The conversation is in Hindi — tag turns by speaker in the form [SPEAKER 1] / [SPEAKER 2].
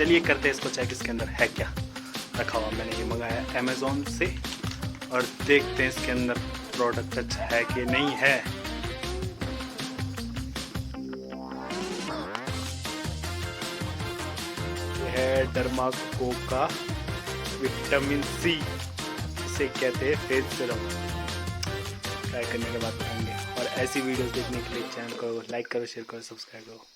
[SPEAKER 1] चलिए करते हैं इसको चेक, इसके अंदर है क्या रखा हुआ। मैंने ये मंगाया अमेज़ॉन से और देखते हैं इसके अंदर प्रोडक्ट अच्छा है कि नहीं है। ये है डर्माकोका विटामिन सी, इसे कहते हैं फेस सीरम। ट्राई करने के बाद बताएंगे। और ऐसी वीडियोस देखने के लिए चैनल को लाइक करो, शेयर करो, सब्सक्राइब करो।